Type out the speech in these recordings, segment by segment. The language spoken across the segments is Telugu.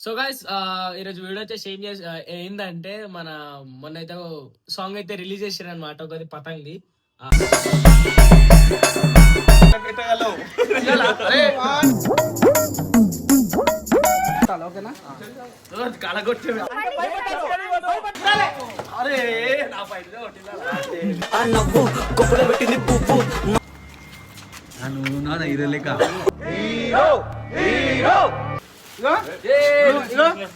సో గైస్ ఈరోజు వీడియో వచ్చేసి ఏంటంటే మన మొన్న అయితే సాంగ్ అయితే రిలీజ్ చేసారు అనమాట ఒకటి పతంగి.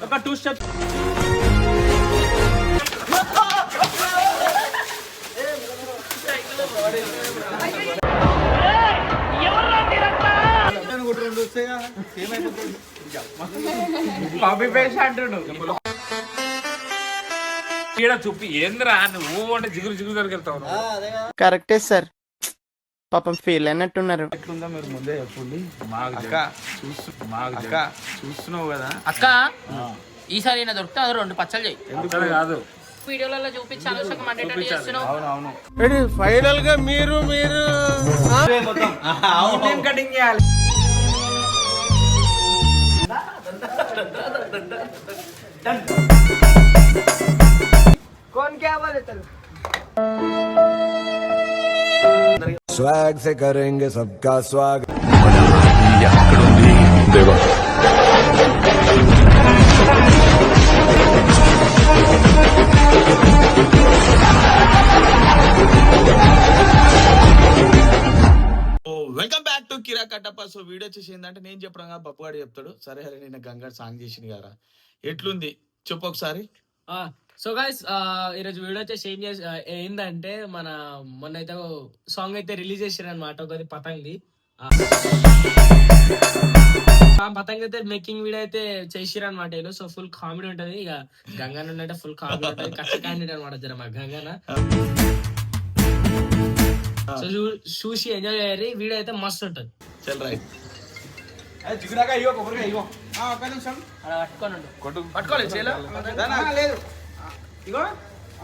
ఒక 2 స్టెప్స్ చూపి ఏంద్రా నువ్వు అంటే జిగురు జిగురు దగ్గరికి వెళ్తావు. కరెక్టే సార్, పాపం ఫీల్ అయినట్టున్నారు. ఎట్లుందో మీరు ముందే చెప్పండి. చూస్తున్నావు కదా అక్క, ఈసారి నా దొరికితే అది 2 పచ్చలు చేయి. ఎందుకు కాదు వీడియోలలో చూపించాలి చేస్తున్నావు. అవునవును ఫైనల్ గా మీరు కటింగ్ చేయాలి. स्वैग से करेंगे सबका स्वागत. Welcome back to Kira Kattappa. So video వచ్చేసి ఏంటంటే నేను చెప్పడం కదా, పప్పుగాడు చెప్తాడు. సరే అరే నేను గంగాడు సాంగ్ చేసింది కదా, ఎట్లుంది చెప్పు ఒకసారి. సో గైస్ ఈరోజు వీడియో వచ్చేసి ఏంటంటే మన మొన్న అయితే సాంగ్ అయితే రిలీజ్ చేసారు అనమాట ఒకటి పతంగి. పతంగి అయితే మేకింగ్ వీడియో అయితే చేసిరు అనమాట. సో ఫుల్ కామెడీ ఉంటది. ఇక గంగా నుండి అంటే ఫుల్ కామెడీ ఉంటది. కష్ట క్యాండిడేట్ అనమాట జర మా గంగాన. సో చూసి ఎంజాయ్ చేయాలి. వీడియో అయితే మస్తు ఉంటది. చల్ రైట్. పట్టుకోవాలి చేలో లేదు. ఇగో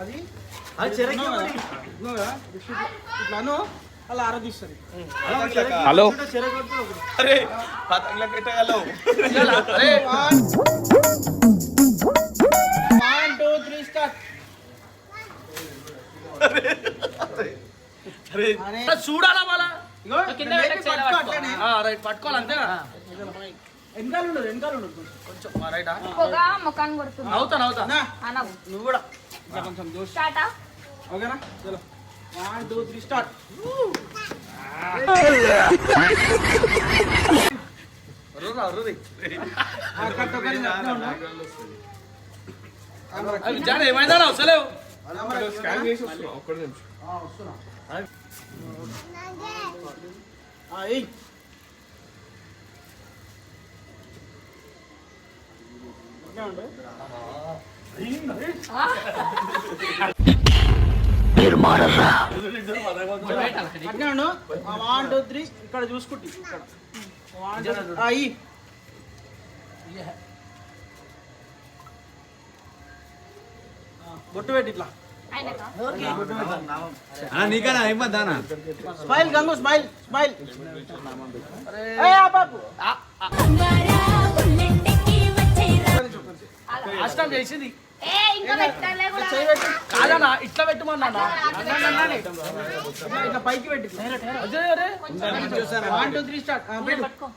అది ఇట్లాను అలా ఆరోగిస్తుంది. హలో అరే పతంగుల పెట్టగలవు. 1 2 3 స్టార్ట్. చూడాలా మళ్ళా ఇగో కింద పెట్టాలి. రైట్ పట్టుకోవాలి అంతేనా. వెనకాల ఉండదు కొంచెం రైట్ పొగ ముఖాన్ని కొడుతుంది. అవుతా అనవు. నువ్వు కూడా ఇట్లా కొంచెం దోష. స్టార్టా? ఓకేనా? చలో 1 2 3 స్టార్ట్. ఏమైందా అవసరం అట్నే ఉండు. 1 2 3 ఇక్కడ చూసుకుంటే ఇక్కడ 1 2 అయ్యి బొట్టు పెట్టి ఇట్లా నీకనా అయిపోద్దానా. Smile Gangu, smile smile. అష్టం చేసింది ఇంకా పెట్టలే కూడా. కాదన్నా ఇట్లా పెట్టమన్నా ఇట్లా పైకి పెట్టి 1 2 3 స్టార్ట్. పట్టుకో.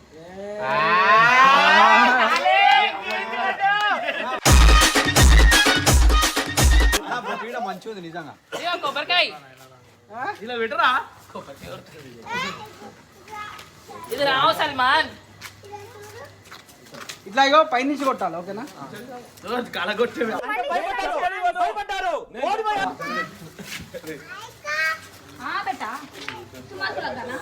మంచిగా ఉంది నిజంగా. కొబ్బరికాయ ఇలా పెట్టరా. ఇది రావు సల్మాన్. ఇట్లా ఇగో పైనుంచి కొట్టాలి. ఓకేనా? కలగొట్టే బెటా తుమాకు లగానా.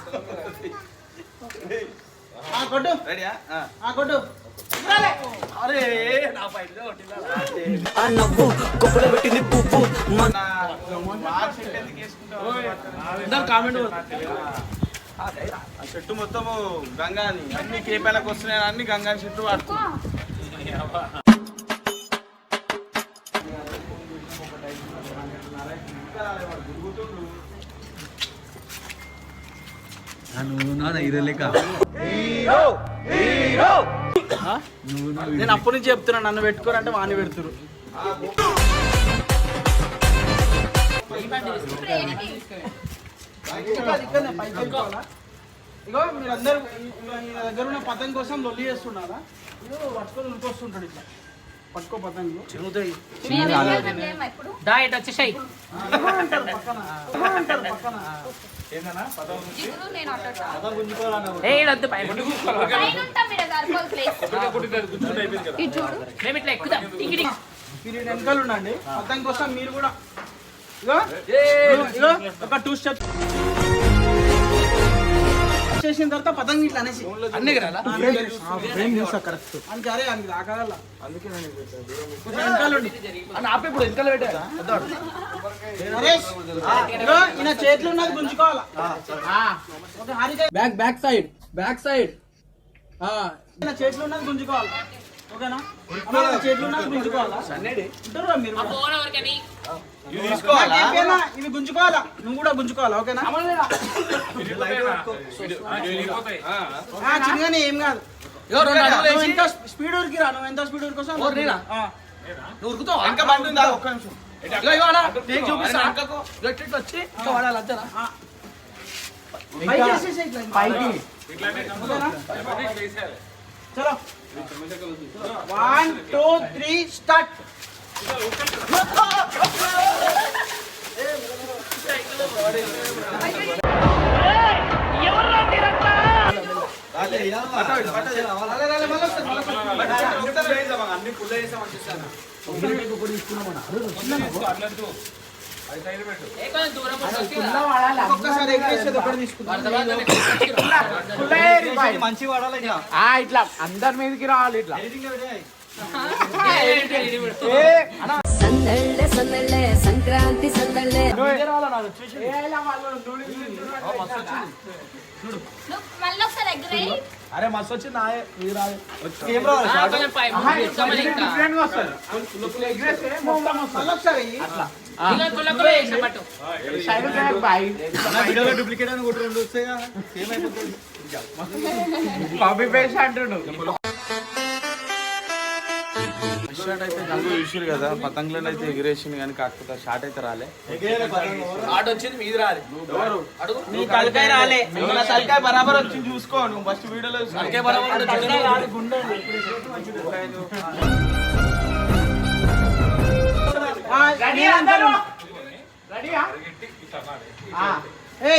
కొట్టు. రెడీయా? కొట్టు. అరే నా పైన కామెంట్ చెట్టు మొత్తము గంగాని అన్ని కేపాలకు వస్తున్నాయి. అన్ని గంగా చెట్టు వాడుకో. నువ్వు నా హీరో లేక నేను అప్పటి నుంచి చెప్తున్నా నన్ను పెట్టుకోరంటే వాడిని పెడుతురు. ఇక్కడనే పైకి వెళ్ళిపోవాలా? ఇగో మీరందరూ ఈయన దగ్గర ఉన్న పతంగ కోసం లొల్లి చేస్తున్నారా? ఇగో పట్టుకొని ఉరికొస్తుంటాడు ఇట్లా. పట్టుకో పతంగులు చిరుగుతాయి. ఇప్పుడు దా ఇటు వచ్చేసాయి. పక్కన జిగురు నేను అట్ట ఏ వద్దు పైన పైన ఉంటాం మీరు గర్భల్ ప్లేస్ ఇది చూడు. మేము ఇట్లా ఎక్కుదాం. టింగిడి మీరు వెనకాల ఉండండి. పతంగ కోసం మీరు కూడా ఇగో ఇగో ఒక 2 స్టెప్స్ చేసిన తర్వాత పతంగ ఇట్లా అనేసి అన్నీ కరెక్ట్ అని అరే అని ఆగల. అందుకే వెనకాల ఉండి అని ఆపే ఇప్పుడు వెనకాల పెట్టా. నరేష్ ఇగో ఈయన చేతులు ఉన్నది గుంజుకోవాలా. బ్యాక్ సైడ్ ఈయన చేతులు ఉన్నది గుంజుకోవాలా. ఓకేనా? చేతులు ఉన్నది గుంజుకోవాలా. ఉంటారా మీరు కూడా? ఫోన్ ఎవరికని నాకేమైనా ఇవి గుంజుకోవాలా. నువ్వు కూడా గుంజుకోవాలా. ఓకేనా? చిన్నగానే ఏం కాదు. నువ్వు ఎంత స్పీడ్ ఉరికిరా. నువ్వు ఎంత స్పీడ్ ఉరికోసం నువ్వు ఉరుకుతావు ఇంకా బండి ఉందా? ఒక్క నిమిషం వచ్చి ఇంకా వాడాలి అంతేనా? చలో 1 2 3 స్టార్ట్. ఒక్కసారి ఎగిరేసేది ఒకటి తీసుకుందాం. మంచి వాడాలి ఇట్లా అందరి మీదకి రావాలి ఇట్లా. సందళ్ళే సందళ్ళే సంక్రాంతి సందళ్ళే నువ్వు మళ్ళీ ఒకసారి ఎగ్రే. అరే మస్తు వచ్చింది నాయే కొంచెం పై ముందు ఇంకా మళ్ళీ ఒకసారి ఇలా కుల్లకుల్ల చేసిన పట్టు. డూప్లికేట్ అని ఒకటి 2 వస్తాయి కదా. సేమ్ అయిపోతుంది. కాపీ పేస్ట్ అంటుండు. షాట్ అయితే గంగు చూసారు కదా. పతంగులను అయితే ఎగిరేసింది కానీ కాకపోతే షాట్ అయితే రాలే. షాట్ వచ్చింది మీది రాలే. నీ తలకాయ రాలే. నా తలకాయ బరాబర్ వచ్చింది చూసుకో. నువ్వు ఫస్ట్ వీడియోలో తలకాయ బరాబర్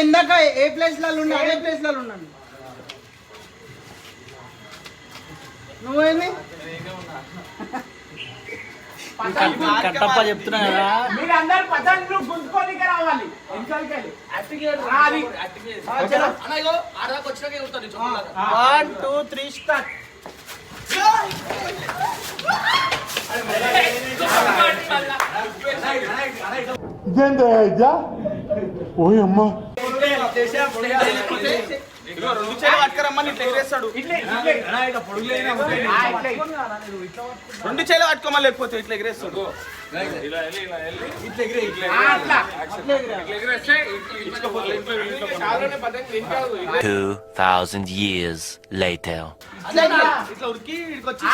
ఇందాక ఏ ప్లేస్ లలో ఉన్నా అదే ప్లేస్ లలో ఉన్నాను. నువ్వేమి కట్టప్ప చెప్తున్నా కదా. మీరందరూ పతంగులు గుంజుకోనికి రావాలి. 1 2 3 స్టార్ట్. రెండు చేలు పట్టుకురమ్మని ఇట్లా ఎగిరేస్తాడు. రెండు చేలు పట్టుకోమని లేకపోతే ఇట్లా ఎగిరేస్తాడు. 2000 years later. ఇట్లా ఉరికి ఇక్కడికి వచ్చి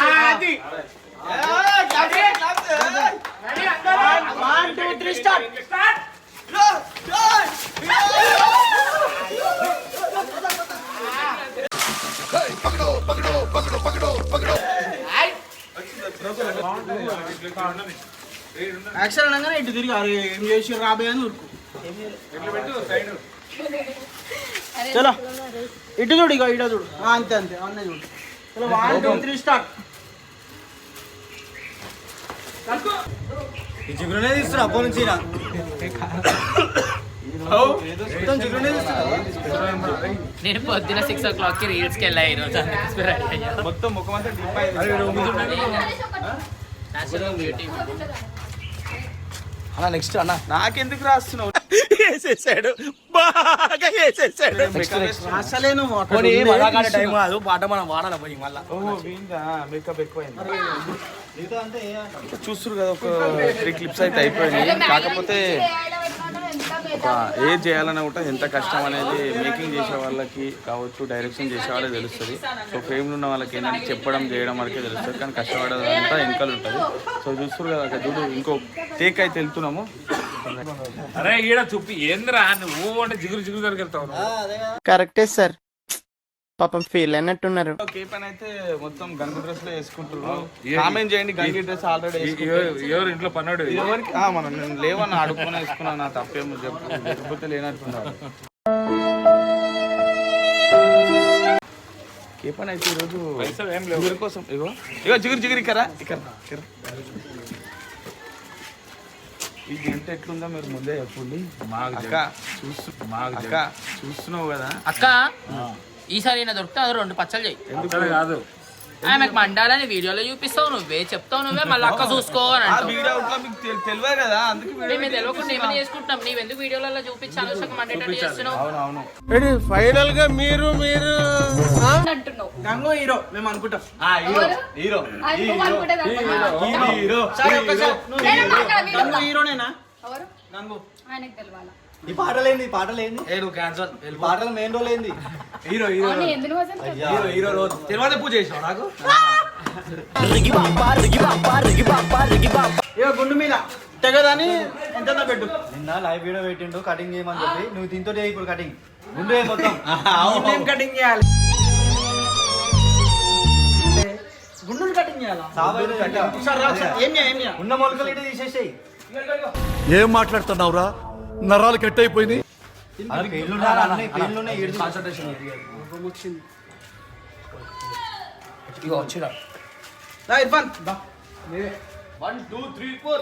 1 2 3 స్టార్ట్. యాక్షన్ అనగానే ఇటు తిరిగి అరే ఏం చేసి రాబోయే అని ఊరుకు. చలో ఇటు చూడు. ఇక ఇటు చూడు. అంతే అంతే అన్నీ చూడు. చలో 1 2 3 స్టార్ట్. జిగురునే తీస్తున్నా అప్పటి నుంచి నేను పొద్దున 6 o'clock కి రీల్స్ కి వెళ్ళా ఈరోజు. మొత్తం ముఖం అంతా డిప్ అన్న నెక్స్ట్ అన్న నాకెందుకు రాస్తున్నావు? వేసేసాడు బాగా వేసేసాడు. అసలే నువ్వు టైం కాదు పాట మనం వాడాలి పోయి మళ్ళీ. మేకప్ ఎక్కువైంది చూస్తున్నారు కదా. ఒక 3 క్లిప్స్ అయితే అయిపోయినాయి. కాకపోతే ఒక ఏది చేయాలన్నా కూడా ఎంత కష్టం అనేది మేకింగ్ చేసే వాళ్ళకి కావచ్చు, డైరెక్షన్ చేసే వాళ్ళకి తెలుస్తుంది. సో ఫేమ్లో ఉన్న వాళ్ళకి ఏంటంటే చెప్పడం చేయడం వరకే తెలుస్తుంది, కానీ కష్టపడేదంతా వెనకాల ఉంటుంది. సో చూస్తారు కదా చూడు, ఇంకో టేక్ అయితే వెళ్తున్నాము. అరే ఈడ చూపి ఏంద్రా నువ్వు అంటే జిగురు జిగురు దగ్గరికి వెళ్తావు. కరెక్టే సార్, పాపం ఫీల్ అయినట్టున్నారు. కేపన్ అయితే మొత్తం గంగు డ్రెస్ లో వేసుకుంటున్నారు. కామెంట్ చేయండి, గంగి డ్రెస్ ఆల్రెడీ ఎవరు ఇంట్లో పన్నాడు ఎవరికి మనం నేను లేవన్నా అడుక్కుని వేసుకున్నా, నా తప్పేమో లేకపోతే లేనట్టున్నారు. కేపన్ అయితే ఈరోజు జిగురు కోసం ఇగో జిగురు జిగురు ఇక్కడ ఇది ఎంత ఎట్లుందో మీరు ముందే చెప్పండి. అక్క చూస్తున్నావు కదా అక్క, ఈసారి అయినా దొరికితే అది 2 పచ్చలు చెయ్యి. ఎందుకు కాదు ఆమెకు మండాలని వీడియోలో చూపిస్తావు నువ్వే, చెప్తావు నువ్వే, మళ్ళీ అక్క చూసుకో అని అంటావు. మీకు తెలియదు కదా, అందుకే మేము తెలియకుండా ఏమైనా చేసుకుంటాం. నీవెందుకు వీడియోలలో చూపించాలి మండేటట్టు చేస్తున్నావు. అవునవును. ఫైనల్ గా మీరు అంటున్నావు. గంగు హీరో మేము అనుకుంటాం. హీరో అది నువ్వు అనుకుంటేది అనుకున్నా. హీరో సరే ఒక్కసారి నేను మాట్లాడాలి. గంగు హీరోనేనా? ఎవరు? గంగు ఆయనకు తెలవాలా? ఈ పాటలేంది పాటలు మెయిన్ రోల్ ఏంది? హీరో అవును, ఎందుకు వసంత? హీరో రోజు తెలియదు పూజ చేసావు నాకు. ఇక గుండు మీద తెగదని ఎంత పెట్టు. నిన్న లైవ్ వీడియో పెట్టిండు కటింగ్ చేయమని చెప్పి, నువ్వు దీంతో ఇప్పుడు కటింగ్ ముందు మొత్తం ఏం కటింగ్ చేయాలి? గుండుని కటింగ్ చేయాలా? ఒకసారి రా, ఒకసారి. ఏం చేయాలి? ఉన్న మొలకలు ఇటు తీసేసేయి. ఏం మాట్లాడుతున్నావురా, నరాలు కట్ అయిపోయింది. పెళ్ళున్నాయి రా ఇర్ఫాన్, దా. 1 2 3 4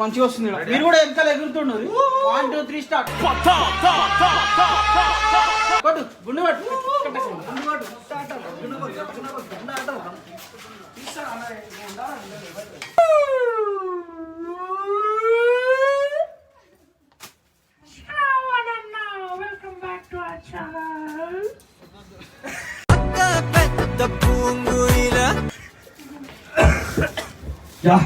మంచిగా వస్తుంది. మీరు కూడా వెనకాల ఎగురుతుండ్రు. 1 2 3 స్టార్ట్. కొట్టు, గుండు కొట్టు. గుండు కొట్టు. Yeah.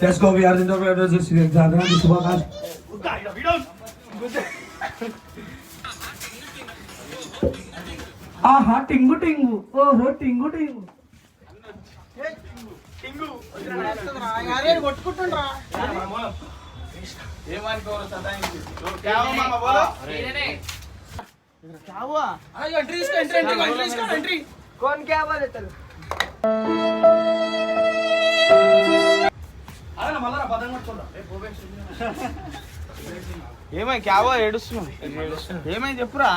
Let's go. We are in the weather. This is Alexander. This is Bakash. Aha, tingu tingu. Oh, tingu tingu. కొట్టుకుంటుండ్రా. ఏమనుకోవాలి సదాయించి ఎంట్రీ. कौन क्या बोले चल? ఏమై క్యావో ఏడుస్తున్నావు? ఏమై చెప్పురా.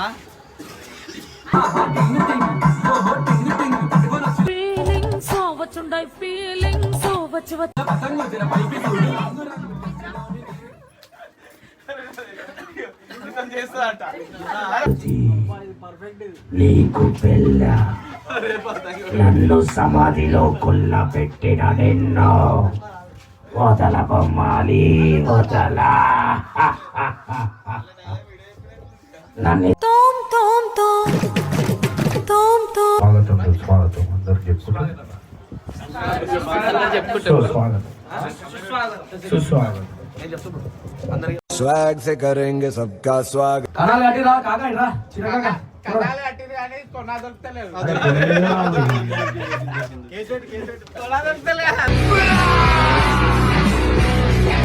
చేస్తాడట నీకు పెళ్ళ నన్ను సమాధిలో కుల్ల పెట్టిన నిన్ను వదల బొమ్మాలి వదల నన్ను స్వాగతం అందరికి सुस्वागत స్వాగ్ సే కరేంగే సబ్కా స్వాగత్. కనాలి అట్టిరా కాకా ఇట్రా చిరకాకా కనాలి అట్టిది అని కొన్నా దొరుకుతలేదు. కొన్నా దొరుకుతలేదు.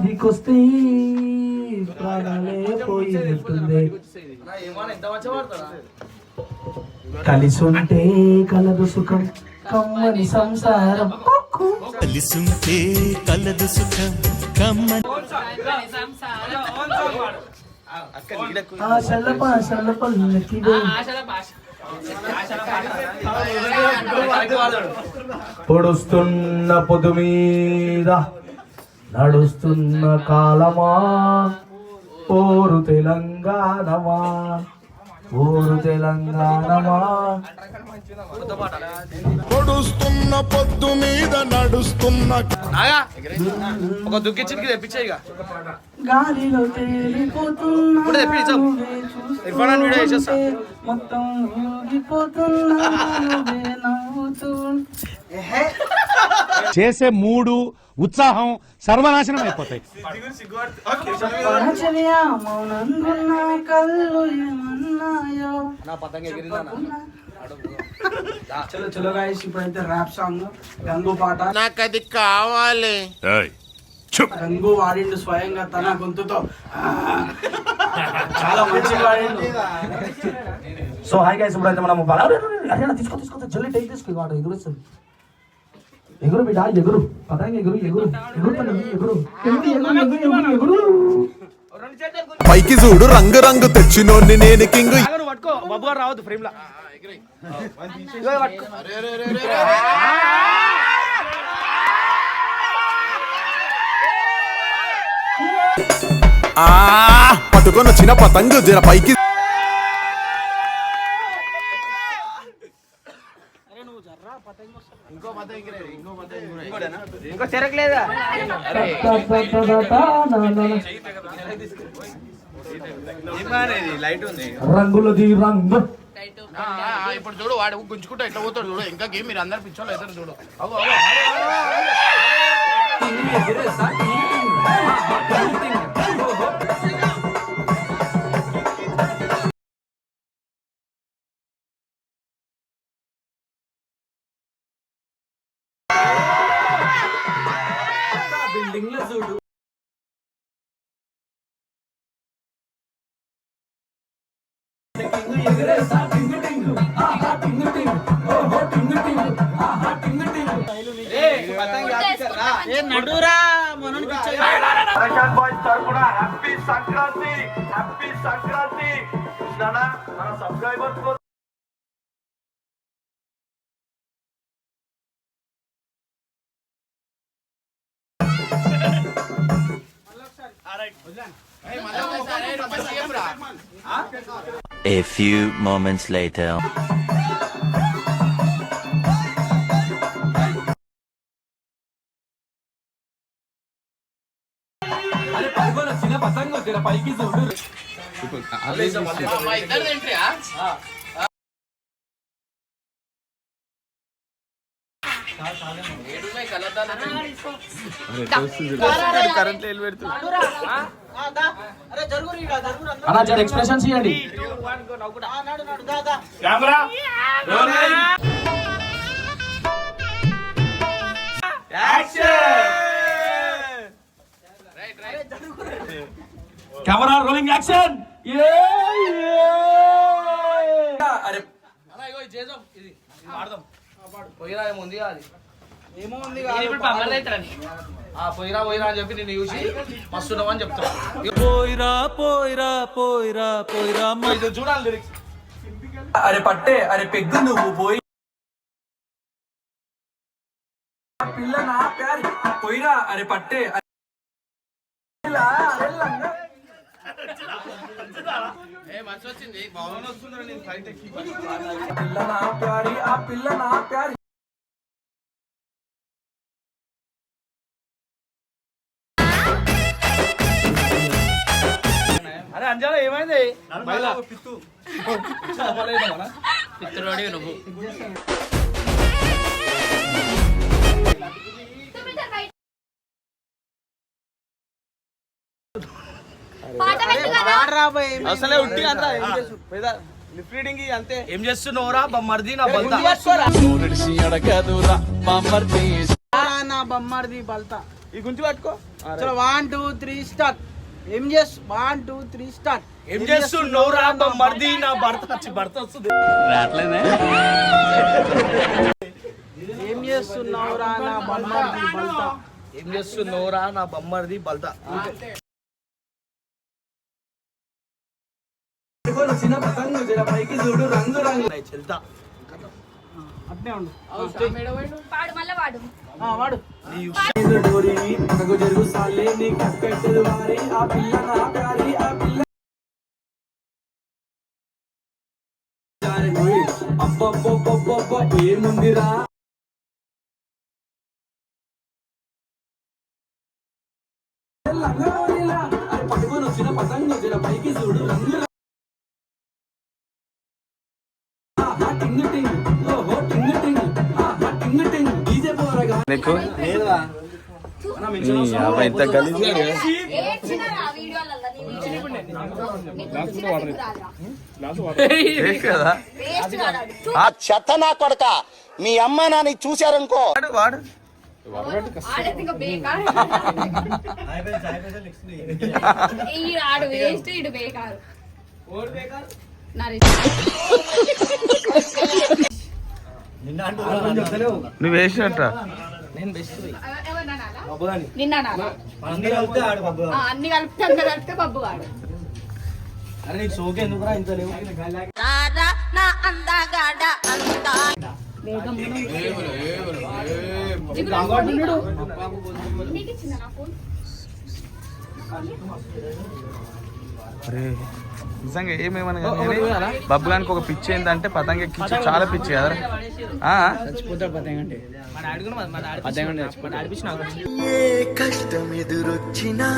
నీకొస్తే ప్రాణాలే పోయినట్టుంది. కలిసుంటే కలదు సుఖం కమ్మని సంసారం. కలిసుంటే కలదు సుఖం కమ్మని ఆశల పాశల పల్లకిలో పొడుస్తున్న పొదు మీద నడుస్తున్న కాలమా పోరు తెలంగాణమా ఊరు తెలంగాణమా పొడుస్తున్న పొద్దు మీద నడుస్తున్న ఒక దుక్కి చిరికి తెప్పించే ఇక గాలిలో తేలిపోతున్నా వీడియో చేసేస్తా మొత్తం ఊగిపోతున్నా నువ్వే నవ్వుతూ. చేసే మూడు ఉత్సాహం సర్వనాశనం అయిపోతాయి. పరచర్య మౌనంగున్న కళ్ళు ఏమన్నాయో చలో చలో గాయస్, ఇప్పుడైతే ర్యాప్ సాంగ్ గంగు పాట. నాకు అది కావాలి. గంగు వాడిండు స్వయంగా తన గొంతుతో, చాలా మంచిగా వాడిండు. సో హాయ్ గైస్, ఇప్పుడైతే మనం తీసుకో జల్లి టైక్ తీసుకో వాడు ఎగురుస్తుంది. ఎగురు బిడ్డ ఎగురు, పతంగి ఎగురు ఎగురు ఎగురు ఎగురు. పైకి చూడు రంగు రంగు తెచ్చినోని నేను కింగ్. పట్టుకో బాబు గారు రావద్దు ఫ్రేమ్ లా. పట్టుకొని వచ్చిన పతంగు జర పైకి. ఇంకో చెరకు లేదా? లైట్ ఉంది రంగులది రంగు. ఇప్పుడు చూడు వాడు గుంజుకుంటా ఎట్లా పోతాడు చూడు. ఇంకా గేమ్ మీరు అందరు పిచ్చోళ్ళు ఎదురు చూడు. నడురా మనోని హ్యాపీ సంక్రాంతి, హ్యాపీ సంక్రాంతి. మన subscribers A few moments later. Expressions ఇవ్వండి. Camera rolling action. పోయిరా ఏముంది అది ఏమో ఉంది పోయిరా పోయిరా అని చెప్పి నేను చూసి మస్తున్నావు అని చెప్తాను. పోయిరా పోయిరా పోయిరా పోయిరా చూడాలి లిరిక్స్. అరే పట్టే అరే పెగ్గు నువ్వు పోయి పిల్ల నా ప్యారి పోయిరా అరే పట్టే మంచి వచ్చింది. పిల్ల నా ప్యారి ఆ పిల్ల నా ప్యారి. అరే అంజనా ఏమైంది? పిత్రుడి నువ్వు అసలే ఉట్టి అంతా లిప్ రీడింగ్ అంతే. ఏం చేస్తున్నావురా బొమ్మర్ది నా బల్తా? నా బొమ్మర్ది బల్తా. ఈ గుంచి పట్టుకో. 1 2 3 స్టార్ట్. ఏం చేస్తు 1 2 3 స్టార్ట్. ఏం చేస్తున్నావురా బొమ్మర్ది నా భర్త వస్తుంది. ఏం చేస్తున్నావురా నా బొమ్మర్ది బల్తా. ఏం చేస్తున్నావురా నా బొమ్మర్ది బల్తా. చిన్న పతంగు జర పైకి చూడు రంగు రంగు చెల్తా అట్నే ఉండు. వాడు మళ్ళా వాడు వాడు డోరీ పక్కకు జరుగు సాలే నీ కక్కెట్టదు వారి ఆ పిల్ల నా ప్యారి ఆ పిల్ల అబ్బబ్బబ్బబ్బబ్బ ఏముందిరా లంగోలిలా అరే పట్టుకొని వచ్చిన పతంగ జర పైకి చూడు రంగు టింగ్ టింగ్ ఓహో టింగ్ టింగ్ టింగ్ టింగ్ డీజే పోరగా నీకు ఇంత గలీజ్గా ఏడ్చినారా ఆ వీడియోలలో నీ కదా వేస్ట్ కాదు ఆ చెత్త నా కొడక మీ అమ్మ నాని చూశారనుకో వాడు ఆడేది ఇంకా బేకార్ ఈ ఆడు వేస్ట్ ఇడు బేకారు నరేష్ నువ్వు వేసినట్ట నిన్న అన్ని కలిపితే అందరు కలిపితే బబ్బు వాడు అరే నీకు సోకే ఎందుకురా ఇంత లేవు అరే నిజంగా ఏమేమని బబ్బులానికి ఒక పిచ్చి ఏంటంటే పతంగ ఎక్కించి చాలా పిచ్చి కదా కష్టం ఎదురొచ్చినా